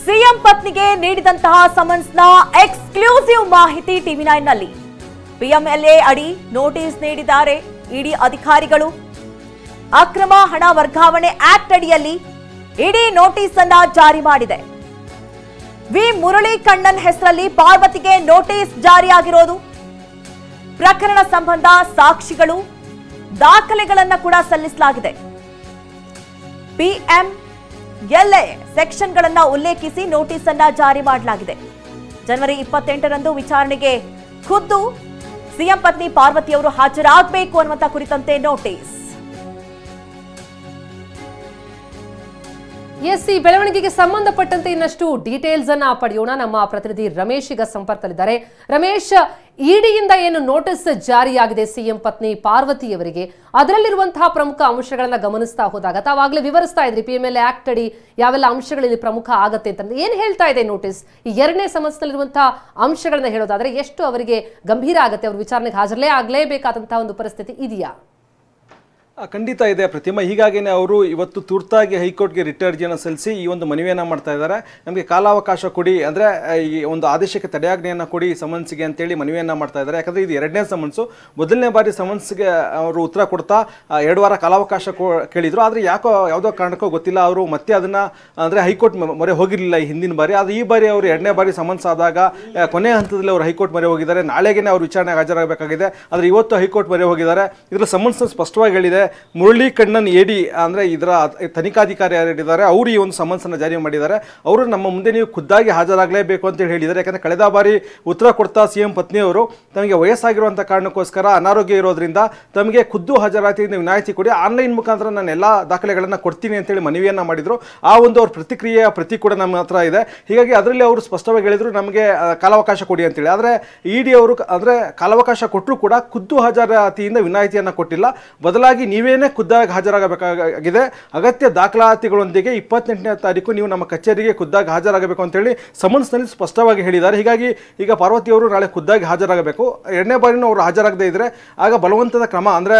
CM ಪತ್ನಿಗೆ ನೀಡಿದಂತಹ ಸಮನ್ಸ್ನ exclusive ಮಾಹಿತಿ ಟಿವಿ9 ನಲ್ಲಿ ಪಿಎಂಎಲ್ಎ ಅಡಿ ನೋಟಿಸ್ ನೀಡಿದ್ದಾರೆ ಇಡಿ ಅಧಿಕಾರಿಗಳು. ಅಕ್ರಮ ಹಣ ವರ್ಗಾವಣೆ ಆಕ್ಟ್ ಅಡಿಯಲ್ಲಿ ಇಡಿ ನೋಟಿಸ್ ಅನ್ನ ಜಾರಿ ಮಾಡಿದೆ. ವಿ ಮುರಳಿ ಕಣ್ಣನ್ ಹೆಸರಲ್ಲಿ ಪಾರ್ವತಿಗೆ ನೋಟಿಸ್ ಜಾರಿಯಾಗಿರೋದು. ಪ್ರಕರಣ ಸಂಬಂಧ ಸಾಕ್ಷಿಗಳು ದಾಖಲೆಗಳನ್ನು ಕೂಡ ಸಲ್ಲಿಸಲಾಗಿದೆ. ಪಿಎಂಎಲ್ಎ ಸೆಕ್ಷನ್ಗಳನ್ನು ಉಲ್ಲೇಖಿಸಿ ನೋಟಿಸ್ ಅನ್ನ ಜಾರಿ ಮಾಡಲಾಗಿದೆ. ಜನವರಿ 28ರಂದು ವಿಚಾರಣೆಗೆ ಖುದ್ದು ಸಿಎಂ ಪತ್ನಿ ಪಾರ್ವತಿಯವರು ಹಾಜರಾಗಬೇಕು ಅನ್ನುವಂತ ಕುರಿತಂತೆ ನೋಟಿಸ್. ಎಸ್, ಈ ಬೆಳವಣಿಗೆಗೆ ಸಂಬಂಧಪಟ್ಟಂತೆ ಇನ್ನಷ್ಟು ಡೀಟೇಲ್ಸ್ ಅನ್ನ ಪಡೆಯೋಣ. ನಮ್ಮ ಪ್ರತಿನಿಧಿ ರಮೇಶ್ ಈಗ ಸಂಪರ್ಕದಲ್ಲಿದ್ದಾರೆ. ರಮೇಶ್, ಇಡಿಯಿಂದ ಏನು ನೋಟಿಸ್ ಜಾರಿಯಾಗಿದೆ ಸಿಎಂ ಪತ್ನಿ ಪಾರ್ವತಿಯವರಿಗೆ, ಅದರಲ್ಲಿರುವಂತಹ ಪ್ರಮುಖ ಅಂಶಗಳನ್ನ ಗಮನಿಸ್ತಾ ಹೋದಾಗ ತಾವಾಗಲೇ ವಿವರಿಸ್ತಾ ಇದ್ರಿ ಪಿಎಂಎಲ್ಎ ಆಕ್ಟ್ ಅಡಿ ಯಾವೆಲ್ಲ ಅಂಶಗಳಲ್ಲಿ ಪ್ರಮುಖ ಆಗತ್ತೆ ಅಂತ. ಏನ್ ಹೇಳ್ತಾ ಇದೆ ನೋಟಿಸ್? ಈ ಎರಡನೇ ಸಮಸ್ಯೆಯಲ್ಲಿರುವಂತಹ ಅಂಶಗಳನ್ನ ಹೇಳೋದಾದ್ರೆ ಎಷ್ಟು ಅವರಿಗೆ ಗಂಭೀರ ಆಗತ್ತೆ? ಅವರು ವಿಚಾರಣೆಗೆ ಆಗಲೇಬೇಕಾದಂತಹ ಒಂದು ಪರಿಸ್ಥಿತಿ ಇದೆಯಾ? ಖಂಡಿತ ಇದೆ ಪ್ರತಿಮಾ. ಹೀಗಾಗಿನೇ ಅವರು ಇವತ್ತು ತುರ್ತಾಗಿ ಹೈಕೋರ್ಟ್ಗೆ ರಿಟ್ ಅರ್ಜಿಯನ್ನು ಸಲ್ಲಿಸಿ ಈ ಒಂದು ಮನವಿಯನ್ನು ಮಾಡ್ತಾ ಇದ್ದಾರೆ. ನಮಗೆ ಕಾಲಾವಕಾಶ ಕೊಡಿ, ಅಂದರೆ ಈ ಒಂದು ಆದೇಶಕ್ಕೆ ತಡೆಯಾಜ್ಞೆಯನ್ನು ಕೊಡಿ ಸಮನ್ಸ್ಗೆ ಅಂತೇಳಿ ಮನವಿಯನ್ನು ಮಾಡ್ತಾ ಇದ್ದಾರೆ. ಯಾಕಂದರೆ ಇದು ಎರಡನೇ ಸಮನ್ಸು. ಮೊದಲನೇ ಬಾರಿ ಸಮನ್ಸ್ಗೆ ಅವರು ಉತ್ತರ ಕೊಡ್ತಾ 2 ವಾರ ಕಾಲಾವಕಾಶ ಕೇಳಿದರು. ಆದರೆ ಯಾವುದೋ ಕಾರಣಕ್ಕೂ ಗೊತ್ತಿಲ್ಲ ಅವರು ಮತ್ತೆ ಅದನ್ನು ಅಂದರೆ ಹೈಕೋರ್ಟ್ ಮೊರೆ ಹೋಗಿರಲಿಲ್ಲ ಈ ಹಿಂದಿನ ಬಾರಿ. ಆದರೆ ಈ ಬಾರಿ ಅವರು ಎರಡನೇ ಬಾರಿ ಸಮನ್ಸ್ ಆದಾಗ ಕೊನೆಯ ಹಂತದಲ್ಲಿ ಅವರು ಹೈಕೋರ್ಟ್ ಮೊರೆ ಹೋಗಿದ್ದಾರೆ. ನಾಳೆಗೇ ಅವರು ವಿಚಾರಣೆಗೆ ಹಾಜರಾಗಬೇಕಾಗಿದೆ. ಆದರೆ ಇವತ್ತು ಹೈಕೋರ್ಟ್ ಮೊರೆ ಹೋಗಿದ್ದಾರೆ. ಇದರ ಸಮನ್ಸ್ ಸ್ಪಷ್ಟವಾಗಿ ಹೇಳಿದೆ. ಮುರಳಿ ಕಣ್ಣನ್ ಎಡಿ ಅಂದರೆ ಇದರ ತನಿಖಾಧಿಕಾರಿ ಯಾರಿದ್ದಾರೆ ಅವರು ಈ ಒಂದು ಸಮನ್ಸನ್ನು ಜಾರಿ ಮಾಡಿದ್ದಾರೆ. ಅವರು ನಮ್ಮ ಮುಂದೆ ನೀವು ಖುದ್ದಾಗಿ ಹಾಜರಾಗಲೇಬೇಕು ಅಂತೇಳಿ ಹೇಳಿದ್ದಾರೆ. ಯಾಕಂದರೆ ಕಳೆದ ಬಾರಿ ಉತ್ತರ ಕೊಡ್ತಾ ಸಿಎಂ ಪತ್ನಿಯವರು ತಮಗೆ ವಯಸ್ಸಾಗಿರುವಂಥ ಕಾರಣಕ್ಕೋಸ್ಕರ ಅನಾರೋಗ್ಯ ಇರೋದ್ರಿಂದ ತಮಗೆ ಖುದ್ದು ಹಾಜರಾತಿಯಿಂದ ವಿನಾಯಿತಿ ಕೊಡಿ, ಆನ್ಲೈನ್ ಮುಖಾಂತರ ನಾನು ಎಲ್ಲ ದಾಖಲೆಗಳನ್ನು ಕೊಡ್ತೀನಿ ಅಂತೇಳಿ ಮನವಿಯನ್ನು ಮಾಡಿದರು. ಆ ಒಂದು ಅವ್ರ ಪ್ರತಿಕ್ರಿಯೆಯ ಪ್ರತಿ ಕೂಡ ನಮ್ಮ ಹತ್ರ ಇದೆ. ಹೀಗಾಗಿ ಅದರಲ್ಲಿ ಅವರು ಸ್ಪಷ್ಟವಾಗಿ ಹೇಳಿದರು ನಮಗೆ ಕಾಲಾವಕಾಶ ಕೊಡಿ ಅಂತೇಳಿ. ಆದರೆ ಇಡಿ ಅವರು ಅಂದರೆ ಕಾಲಾವಕಾಶ ಕೊಟ್ಟರು ಕೂಡ ಖುದ್ದು ಹಾಜರಾತಿಯಿಂದ ವಿನಾಯಿತಿಯನ್ನು ಕೊಟ್ಟಿಲ್ಲ. ಬದಲಾಗಿ ನೀವೇನೇ ಖುದ್ದಾಗಿ ಹಾಜರಾಗಬೇಕಾಗಿದೆ, ಅಗತ್ಯ ದಾಖಲಾತಿಗಳೊಂದಿಗೆ 28ನೇ ತಾರೀಕು ನೀವು ನಮ್ಮ ಕಚೇರಿಗೆ ಖುದ್ದಾಗಿ ಹಾಜರಾಗಬೇಕು ಅಂತೇಳಿ ಸಮನ್ಸ್ನಲ್ಲಿ ಸ್ಪಷ್ಟವಾಗಿ ಹೇಳಿದ್ದಾರೆ. ಹೀಗಾಗಿ ಈಗ ಪಾರ್ವತಿಯವರು ನಾಳೆ ಖುದ್ದಾಗಿ ಹಾಜರಾಗಬೇಕು. ಎರಡನೇ ಬಾರಿನೂ ಅವರು ಹಾಜರಾಗದೇ ಇದ್ದರೆ ಆಗ ಬಲವಂತದ ಕ್ರಮ ಅಂದರೆ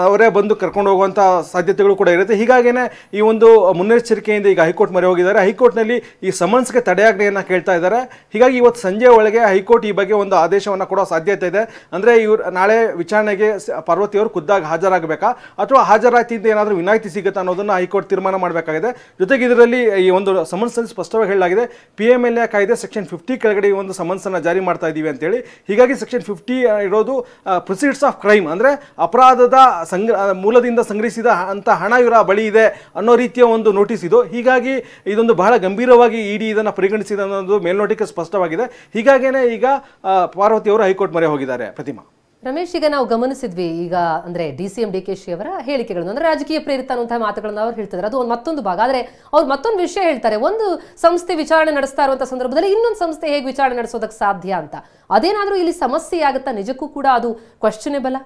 ಅವರೇ ಬಂದು ಕರ್ಕೊಂಡು ಹೋಗುವಂಥ ಸಾಧ್ಯತೆಗಳು ಕೂಡ ಇರುತ್ತೆ. ಹೀಗಾಗಿಯೇ ಈ ಒಂದು ಮುನ್ನೆಚ್ಚರಿಕೆಯಿಂದ ಈಗ ಹೈಕೋರ್ಟ್ ಮೊರೆ ಹೋಗಿದ್ದಾರೆ. ಹೈಕೋರ್ಟ್ನಲ್ಲಿ ಈ ಸಮನ್ಸ್ಗೆ ತಡೆಯಾಜ್ಞೆಯನ್ನು ಕೇಳ್ತಾ ಇದ್ದಾರೆ. ಹೀಗಾಗಿ ಇವತ್ತು ಸಂಜೆ ಒಳಗೆ ಹೈಕೋರ್ಟ್ ಈ ಬಗ್ಗೆ ಒಂದು ಆದೇಶವನ್ನು ಕೊಡೋ ಸಾಧ್ಯತೆ ಇದೆ. ಅಂದರೆ ಇವರು ನಾಳೆ ವಿಚಾರಣೆಗೆ ಪಾರ್ವತಿಯವರು ಖುದ್ದಾಗಿ ಹಾಜರಾಗಬೇಕಾ ಅಥವಾ ಹಾಜರಾತಿಯಿಂದ ಏನಾದರೂ ವಿನಾಯಿತಿ ಸಿಗುತ್ತಾ ಅನ್ನೋದನ್ನು ಹೈಕೋರ್ಟ್ ತೀರ್ಮಾನ ಮಾಡಬೇಕಾಗಿದೆ. ಜೊತೆಗೆ ಇದರಲ್ಲಿ ಈ ಒಂದು ಸಮನ್ಸಲ್ಲಿ ಸ್ಪಷ್ಟವಾಗಿ ಹೇಳಲಾಗಿದೆ ಪಿಎಂಎಲ್ಎ ಕಾಯ್ದೆ ಸೆಕ್ಷನ್ 50 ಕೆಳಗಡೆ ಈ ಒಂದು ಸಮನ್ಸನ್ನು ಜಾರಿ ಮಾಡ್ತಾ ಇದ್ದೀವಿ ಅಂತೇಳಿ. ಹೀಗಾಗಿ ಸೆಕ್ಷನ್ 50 ಇರೋದು ಪ್ರೊಸೀಡ್ಸ್ ಆಫ್ ಕ್ರೈಮ್ ಅಂದರೆ ಅಪರಾಧದ ಮೂಲದಿಂದ ಸಂಗ್ರಹಿಸಿದ ಅಂತ ಹಣ ಇವರ ಬಳಿ ಇದೆ ಅನ್ನೋ ರೀತಿಯ ಒಂದು ನೋಟಿಸ್ ಇದು. ಹೀಗಾಗಿ ಇದೊಂದು ಬಹಳ ಗಂಭೀರವಾಗಿ ಇಡಿ ಇದನ್ನು ಪರಿಗಣಿಸಿದ ಅನ್ನೋದು ಮೇಲ್ನೋಟಕ್ಕೆ ಸ್ಪಷ್ಟವಾಗಿದೆ. ಹೀಗಾಗಿಯೇ ಈಗ ಪಾರ್ವತಿಯವರು ಹೈಕೋರ್ಟ್ ಮೊರೆ ಹೋಗಿದ್ದಾರೆ. ಪ್ರತಿಮಾ. ರಮೇಶ್, ಈಗ ನಾವು ಗಮನಿಸಿದ್ವಿ ಈಗ ಅಂದ್ರೆ ಡಿಸಿಎಂ ಡಿಕೆಶಿ ಅವರ ಹೇಳಿಕೆಗಳನ್ನು, ಅಂದ್ರೆ ರಾಜಕೀಯ ಪ್ರೇರಿತ ಅನ್ನುವಂತಹ ಮಾತುಗಳನ್ನು ಅವ್ರು ಹೇಳ್ತಿದ್ದಾರೆ. ಅದು ಒಂದು ಮತ್ತೊಂದು ಭಾಗ. ಆದ್ರೆ ಅವ್ರು ಮತ್ತೊಂದು ವಿಷಯ ಹೇಳ್ತಾರೆ, ಒಂದು ಸಂಸ್ಥೆ ವಿಚಾರಣೆ ನಡೆಸ್ತಾ ಇರುವಂತಹ ಸಂದರ್ಭದಲ್ಲಿ ಇನ್ನೊಂದು ಸಂಸ್ಥೆ ಹೇಗೆ ವಿಚಾರಣೆ ನಡೆಸೋದಕ್ಕೆ ಸಾಧ್ಯ ಅಂತ. ಅದೇನಾದ್ರೂ ಇಲ್ಲಿ ಸಮಸ್ಯೆ ಆಗುತ್ತಾ? ನಿಜಕ್ಕೂ ಕೂಡ ಅದು ಕ್ವಶ್ಚನೇಬಲ್?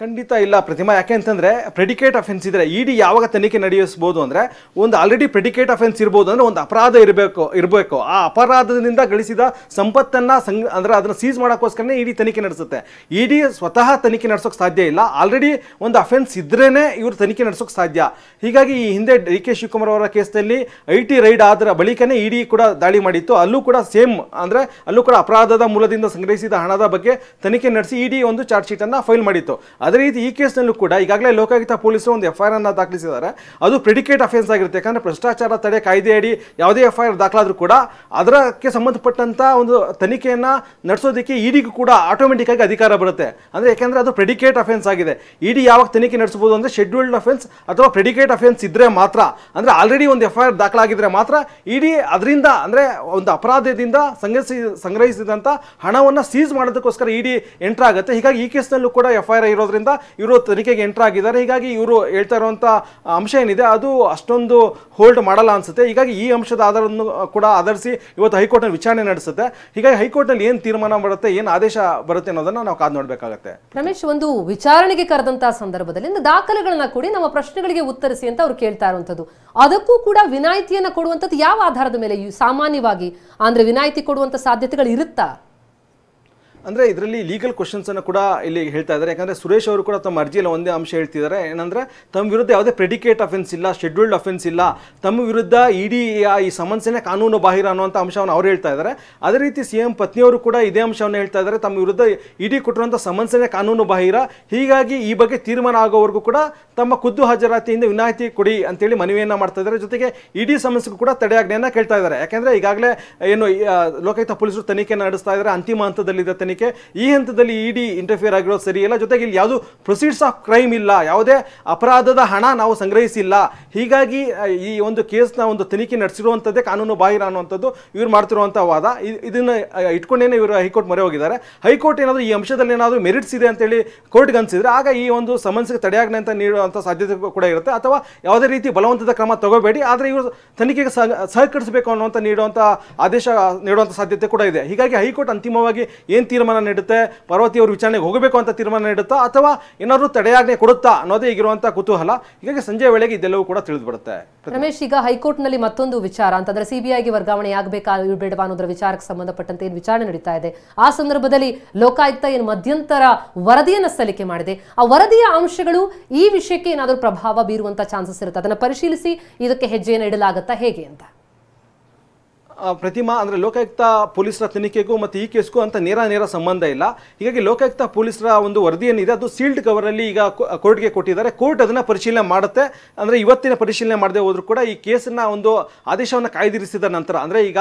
ಖಂಡಿತ ಇಲ್ಲ ಪ್ರತಿಮಾ. ಯಾಕೆ ಅಂತಂದರೆ ಪ್ರೆಡಿಕೇಟ್ ಅಫೆನ್ಸ್ ಇದ್ದರೆ ಇಡಿ ಯಾವಾಗ ತನಿಖೆ ನಡೆಯಿಸ್ಬೋದು ಅಂದರೆ ಒಂದು ಆಲ್ರೆಡಿ ಪ್ರೆಡಿಕೇಟ್ ಅಫೆನ್ಸ್ ಇರ್ಬೋದು, ಅಂದರೆ ಒಂದು ಅಪರಾಧ ಇರಬೇಕು. ಆ ಅಪರಾಧದಿಂದ ಗಳಿಸಿದ ಸಂಪತ್ತನ್ನು ಅಂದರೆ ಅದನ್ನು ಸೀಸ್ ಮಾಡೋಕ್ಕೋಸ್ಕರನೇ ಇಡಿ ತನಿಖೆ ನಡೆಸುತ್ತೆ. ಇಡಿ ಸ್ವತಃ ತನಿಖೆ ನಡೆಸೋಕ್ಕೆ ಸಾಧ್ಯ ಇಲ್ಲ. ಆಲ್ರೆಡಿ ಒಂದು ಅಫೆನ್ಸ್ ಇದ್ರೇ ಇವರು ತನಿಖೆ ನಡೆಸೋಕ್ಕೆ ಸಾಧ್ಯ. ಹೀಗಾಗಿ ಈ ಹಿಂದೆ ಡಿ.ಕೆ. ಶಿವಕುಮಾರ್ ಅವರ ಕೇಸ್ನಲ್ಲಿ IT ರೈಡ್ ಆದ ಬಳಿಕನೇ ಇಡಿ ಕೂಡ ದಾಳಿ ಮಾಡಿತ್ತು. ಅಲ್ಲೂ ಕೂಡ ಸೇಮ್ ಅಂದರೆ ಅಲ್ಲೂ ಕೂಡ ಅಪರಾಧದ ಮೂಲದಿಂದ ಸಂಗ್ರಹಿಸಿದ ಹಣದ ಬಗ್ಗೆ ತನಿಖೆ ನಡೆಸಿ ಇಡಿ ಒಂದು ಚಾರ್ಜ್ ಶೀಟನ್ನು ಫೈಲ್ ಮಾಡಿತ್ತು. ಅದೇ ರೀತಿ ಈ ಕೇಸ್ನಲ್ಲೂ ಕೂಡ ಈಗಾಗಲೇ ಲೋಕಾಯುಕ್ತ ಪೊಲೀಸರು ಒಂದು FIR ಅನ್ನು ದಾಖಲಿಸಿದ್ದಾರೆ. ಅದು ಪ್ರೆಡಿಕೇಟ್ ಅಫೆನ್ಸ್ ಆಗಿರುತ್ತೆ. ಯಾಕಂದರೆ ಭ್ರಷ್ಟಾಚಾರ ತಡೆ ಕಾಯ್ದೆಯಡಿ ಯಾವುದೇ FIR ದಾಖಲಾದರೂ ಕೂಡ ಅದಕ್ಕೆ ಸಂಬಂಧಪಟ್ಟಂಥ ಒಂದು ತನಿಖೆಯನ್ನು ನಡೆಸೋದಕ್ಕೆ ಇಡಿಗೂ ಕೂಡ ಆಟೋಮೆಟಿಕ್ ಆಗಿ ಅಧಿಕಾರ ಬರುತ್ತೆ. ಅಂದರೆ ಯಾಕೆಂದರೆ ಅದು ಪ್ರೆಡಿಕೇಟ್ ಅಫೆನ್ಸ್ ಆಗಿದೆ. ಇಡಿ ಯಾವಾಗ ತನಿಖೆ ನಡೆಸಬಹುದು ಅಂದರೆ ಶೆಡ್ಯೂಲ್ಡ್ ಅಫೆನ್ಸ್ ಅಥವಾ ಪ್ರೆಡಿಕೇಟ್ ಅಫೆನ್ಸ್ ಇದ್ದರೆ ಮಾತ್ರ, ಅಂದರೆ ಆಲ್ರೆಡಿ ಒಂದು FIR ದಾಖಲಾಗಿದ್ದರೆ ಮಾತ್ರ ಇಡಿ ಅದರಿಂದ ಅಂದರೆ ಒಂದು ಅಪರಾಧದಿಂದ ಸಂಗ್ರಹಿಸಿದಂಥ ಹಣವನ್ನು ಸೀಸ್ ಮಾಡೋದಕ್ಕೋಸ್ಕರ ಇಡಿ ಎಂಟರ್ ಆಗುತ್ತೆ. ಹೀಗಾಗಿ ಈ ಕೇಸ್ನಲ್ಲೂ ಕೂಡ FIR ಇರೋದ್ರಿಂದ ಇವರು ತನಿಖೆಗೆ ಎಂಟರ್ ಆಗಿದ್ದಾರೆ. ಹೀಗಾಗಿ ಇವರು ಹೇಳ್ತಾ ಇರುವಂಥ ಅಂಶ ಏನಿದೆ ಅದು ಅಷ್ಟೊಂದು ಹೋಲ್ಡ್ ಮಾಡಲ್ಲ ಅನ್ಸುತ್ತೆ. ಹೀಗಾಗಿ ಈ ಅಂಶದ ಆಧಾರವನ್ನು ಕೂಡ ಆಧರಿಸಿ ಇವತ್ತು ಹೈಕೋರ್ಟ್ನಲ್ಲಿ ವಿಚಾರಣೆ ನಡೆಸುತ್ತೆ. ಹೀಗಾಗಿ ಹೈಕೋರ್ಟ್ನಲ್ಲಿ ಏನು ತೀರ್ಮಾನ ಬರುತ್ತೆ, ಏನು ಆದೇಶ ಬರುತ್ತೆ ಅನ್ನೋದನ್ನ ನಾವು ಕಾದು ನೋಡಬೇಕಾಗುತ್ತೆ. ರಮೇಶ್, ಒಂದು ವಿಚಾರಣೆಗೆ ಕರೆದಂತಹ ಸಂದರ್ಭದಲ್ಲಿ ದಾಖಲೆಗಳನ್ನ ಕೊಡಿ, ನಮ್ಮ ಪ್ರಶ್ನೆಗಳಿಗೆ ಉತ್ತರಿಸಿ ಅಂತ ಅವ್ರು ಕೇಳ್ತಾ ಇರುವಂತದ್ದು. ಅದಕ್ಕೂ ಕೂಡ ವಿನಾಯಿತಿಯನ್ನ ಕೊಡುವಂಥದ್ದು ಯಾವ ಆಧಾರದ ಮೇಲೆ ಸಾಮಾನ್ಯವಾಗಿ ಅಂದ್ರೆ ವಿನಾಯಿತಿ ಕೊಡುವಂತ ಸಾಧ್ಯತೆಗಳು ಇರುತ್ತಾ? ಅಂದರೆ ಇದರಲ್ಲಿ ಲೀಗಲ್ ಕ್ವಶನ್ಸನ್ನು ಕೂಡ ಇಲ್ಲಿ ಹೇಳ್ತಾ ಇದ್ದಾರೆ. ಯಾಕಂದರೆ ಸುರೇಶ್ ಅವರು ಕೂಡ ತಮ್ಮ ಅರ್ಜಿಯಲ್ಲಿ ಒಂದೇ ಅಂಶ ಹೇಳ್ತಿದ್ದಾರೆ, ಏನಂದರೆ ತಮ್ಮ ವಿರುದ್ಧ ಯಾವುದೇ ಪ್ರೆಡಿಕೇಟ್ ಅಫೆನ್ಸ್ ಇಲ್ಲ, ಶೆಡ್ಯೂಲ್ಡ್ ಅಫೆನ್ಸ್ ಇಲ್ಲ, ತಮ್ಮ ವಿರುದ್ಧ ಇಡೀ ಈ ಸಮನ್ಸೇನೆ ಕಾನೂನು ಬಾಹಿರ ಅನ್ನುವಂಥ ಅಂಶವನ್ನು ಅವ್ರು ಹೇಳ್ತಾ ಇದ್ದಾರೆ. ಅದೇ ರೀತಿ CM ಪತ್ನಿಯವರು ಕೂಡ ಇದೇ ಅಂಶವನ್ನು ಹೇಳ್ತಾ ಇದ್ದಾರೆ, ತಮ್ಮ ವಿರುದ್ಧ ಇಡಿ ಕೊಟ್ಟಿರುವಂಥ ಸಮನ್ಸೇನೆ ಕಾನೂನು ಬಾಹಿರ, ಹೀಗಾಗಿ ಈ ಬಗ್ಗೆ ತೀರ್ಮಾನ ಆಗೋವರೆಗೂ ಕೂಡ ತಮ್ಮ ಖುದ್ದು ಹಾಜರಾತಿಯಿಂದ ವಿನಾಯಿತಿ ಕೊಡಿ ಅಂತೇಳಿ ಮನವಿಯನ್ನು ಮಾಡ್ತಾ ಇದ್ದಾರೆ. ಜೊತೆಗೆ ಇಡಿ ಸಮನ್ಸ್ಗೂ ಕೂಡ ತಡೆಯಾಜ್ಞೆಯನ್ನು ಕೇಳ್ತಾ ಇದ್ದಾರೆ. ಯಾಕೆಂದರೆ ಈಗಾಗಲೇ ಏನು ಲೋಕಾಯುಕ್ತ ಪೊಲೀಸರು ತನಿಖೆ ನಡೆಸ್ತಾ ಇದ್ದಾರೆ, ಅಂತಿಮ ಹಂತದಲ್ಲಿದೆ ತನಿಖೆ. ಈ ಹಂತದಲ್ಲಿ ಇಡಿ ಇಂಟರ್ಫಿಯರ್ ಆಗಿರೋದು ಸರಿಯಿಲ್ಲ. ಜೊತೆಗೆ ಇಲ್ಲಿ ಯಾವುದು ಪ್ರೊಸೀಡ್ಸ್ ಆಫ್ ಕ್ರೈಮ್ ಇಲ್ಲ, ಯಾವುದೇ ಅಪರಾಧದ ಹಣ ನಾವು ಸಂಗ್ರಹಿಸಿಲ್ಲ. ಹೀಗಾಗಿ ಈ ಒಂದು ಕೇಸ್ನ ಒಂದು ತನಿಖೆ ನಡೆಸಿರುವಂಥದ್ದೇ ಕಾನೂನು ಬಾಹಿರ ಅನ್ನುವಂಥದ್ದು ಇವ್ರು ಮಾಡ್ತಿರುವಂಥ ವಾದ. ಇದನ್ನು ಇಟ್ಕೊಂಡೇನೆ ಇವರು ಹೈಕೋರ್ಟ್ ಮೊರೆ ಹೋಗಿದ್ದಾರೆ. ಹೈಕೋರ್ಟ್ ಏನಾದರೂ ಈ ಅಂಶದಲ್ಲಿ ಏನಾದರೂ ಮೆರಿಟ್ಸ್ ಇದೆ ಅಂತೇಳಿ ಕೋರ್ಟ್ಗೆ ಅನಿಸಿದ್ರೆ ಆಗ ಈ ಒಂದು ಸಮನ್ಸ್ಗೆ ತಡೆಯಾಜ್ಞೆ ಅಂತ ನೀಡುವಂಥ ಸಾಧ್ಯತೆ ಕೂಡ ಇರುತ್ತೆ. ಅಥವಾ ಯಾವುದೇ ರೀತಿ ಬಲವಂತದ ಕ್ರಮ ತಗೋಬೇಡಿ, ಆದರೆ ಇವರು ತನಿಖೆಗೆ ಸಹಕರಿಸಬೇಕು ಅನ್ನುವಂಥ ನೀಡುವಂಥ ಆದೇಶ ನೀಡುವಂಥ ಸಾಧ್ಯತೆ ಕೂಡ ಇದೆ. ಹೀಗಾಗಿ ಹೈಕೋರ್ಟ್ ಅಂತಿಮವಾಗಿ ಏನು ತೀರ್ಮಾನ ನೀಡುತ್ತೆ, ಪಾರ್ವತಿ ಅವರು ವಿಚಾರಣೆಗೆ ಹೋಗಬೇಕು ಅಂತ ತೀರ್ಮಾನ ನೀಡುತ್ತಾ ಅಥವಾ ಏನಾದರೂ ತಡೆಯಾಜ್ಞೆ ಕೊಡುತ್ತಾ ಅನ್ನೋದೇ ಈಗಿರುವಂಥ ಕುತೂಹಲ. ಹೀಗಾಗಿ ಸಂಜೆ ವೇಳೆಗೆ ಇದೆಲ್ಲವೂ ಕೂಡ ತಿಳಿದು ಬರುತ್ತೆ. ರಮೇಶ್, ಈಗ ಹೈಕೋರ್ಟ್ನಲ್ಲಿ ಮತ್ತೊಂದು ವಿಚಾರ ಅಂತಂದ್ರೆ ಸಿಬಿಐಗೆ ವರ್ಗಾವಣೆ ಆಗಬೇಕಾ ಬೇಡವಾ ಅನ್ನೋದ್ರ ವಿಚಾರಕ್ಕೆ ಸಂಬಂಧಪಟ್ಟಂತೆ ಏನು ವಿಚಾರಣೆ ನಡೀತಾ ಇದೆ. ಆ ಸಂದರ್ಭದಲ್ಲಿ ಲೋಕಾಯುಕ್ತ ಏನು ಮಧ್ಯಂತರ ವರದಿಯನ್ನು ಸಲ್ಲಿಕೆ ಮಾಡಿದೆ, ಆ ವರದಿಯ ಅಂಶಗಳು ಈ ವಿಷಯಕ್ಕೆ ಏನಾದರೂ ಪ್ರಭಾವ ಬೀರುವಂತ ಚಾನ್ಸಸ್ ಇರುತ್ತೆ, ಅದನ್ನು ಪರಿಶೀಲಿಸಿ ಇದಕ್ಕೆ ಹೆಜ್ಜೆಯನ್ನು ಇಡಲಾಗುತ್ತಾ ಹೇಗೆ ಅಂತ? ಪ್ರತಿಮಾ, ಅಂದರೆ ಲೋಕಾಯುಕ್ತ ಪೊಲೀಸರ ತನಿಖೆಗೂ ಮತ್ತು ಈ ಕೇಸ್ಗೂ ಅಂತ ನೇರ ಸಂಬಂಧ ಇಲ್ಲ. ಹೀಗಾಗಿ ಲೋಕಾಯುಕ್ತ ಪೊಲೀಸರ ಒಂದು ವರದಿ ಏನಿದೆ ಅದು ಸೀಲ್ಡ್ ಕವರಲ್ಲಿ ಈಗ ಕೋರ್ಟ್ಗೆ ಕೊಟ್ಟಿದ್ದಾರೆ. ಕೋರ್ಟ್ ಅದನ್ನು ಪರಿಶೀಲನೆ ಮಾಡುತ್ತೆ. ಅಂದರೆ ಇವತ್ತಿನ ಪರಿಶೀಲನೆ ಮಾಡದೆ ಹೋದರೂ ಕೂಡ ಈ ಕೇಸನ್ನ ಒಂದು ಆದೇಶವನ್ನು ಕಾಯ್ದಿರಿಸಿದ ನಂತರ, ಅಂದರೆ ಈಗ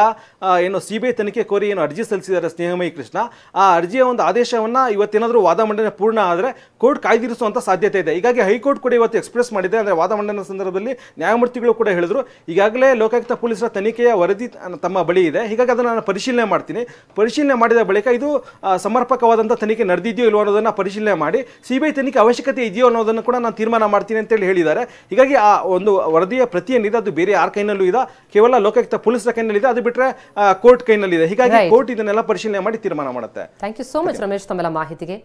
ಏನು CBI ತನಿಖೆ ಕೋರಿ ಏನು ಅರ್ಜಿ ಸಲ್ಲಿಸಿದ್ದಾರೆ ಸ್ನೇಹಮಯಿ ಕೃಷ್ಣ, ಆ ಅರ್ಜಿಯ ಒಂದು ಆದೇಶವನ್ನು ಇವತ್ತೇನಾದರೂ ವಾದ ಮಂಡನೆ ಪೂರ್ಣ ಆದರೆ ಕೋರ್ಟ್ ಕಾಯ್ದಿರಿಸುವಂಥ ಸಾಧ್ಯತೆ ಇದೆ. ಹೀಗಾಗಿ ಹೈಕೋರ್ಟ್ ಕೂಡ ಇವತ್ತು ಎಕ್ಸ್ಪ್ರೆಸ್ ಮಾಡಿದೆ. ಅಂದರೆ ವಾದ ಮಂಡನೆ ಸಂದರ್ಭದಲ್ಲಿ ನ್ಯಾಯಮೂರ್ತಿಗಳು ಕೂಡ ಹೇಳಿದ್ರು, ಈಗಾಗಲೇ ಲೋಕಾಯುಕ್ತ ಪೊಲೀಸರ ತನಿಖೆಯ ವರದಿ ತಮ್ಮ ಬಳಿ ಇದೆ, ಹೀಗಾಗಿ ಅದನ್ನು ನಾನು ಪರಿಶೀಲನೆ ಮಾಡ್ತೀನಿ. ಪರಿಶೀಲನೆ ಮಾಡಿದ ಬಳಿಕ ಇದು ಸಮರ್ಪಕವಾದಂಥ ತನಿಖೆ ನಡೆದಿದೆಯೋ ಇಲ್ವೋ ಅನ್ನೋದನ್ನು ಪರಿಶೀಲನೆ ಮಾಡಿ CBI ತನಿಖೆ ಅವಶ್ಯಕತೆ ಇದೆಯೋ ಅನ್ನೋದನ್ನು ಕೂಡ ನಾನು ತೀರ್ಮಾನ ಮಾಡ್ತೀನಿ ಅಂತೇಳಿ ಹೇಳಿದ್ದಾರೆ. ಹೀಗಾಗಿ ಆ ಒಂದು ವರದಿಯ ಪ್ರತಿ ಏನಿದೆ ಅದು ಬೇರೆ ಯಾರ ಕೈನಲ್ಲೂ ಇದೆ, ಕೇವಲ ಲೋಕಾಯುಕ್ತ ಪೊಲೀಸರ ಕೈನಲ್ಲಿದೆ, ಅದು ಬಿಟ್ಟರೆ ಕೋರ್ಟ್ ಕೈನಲ್ಲಿದೆ. ಹೀಗಾಗಿ ಕೋರ್ಟ್ ಇದನ್ನೆಲ್ಲ ಪರಿಶೀಲನೆ ಮಾಡಿ ತೀರ್ಮಾನ ಮಾಡುತ್ತೆ. Thank you so much Ramesh ತಮ್ಮೆಲ್ಲ ಮಾಹಿತಿಗೆ.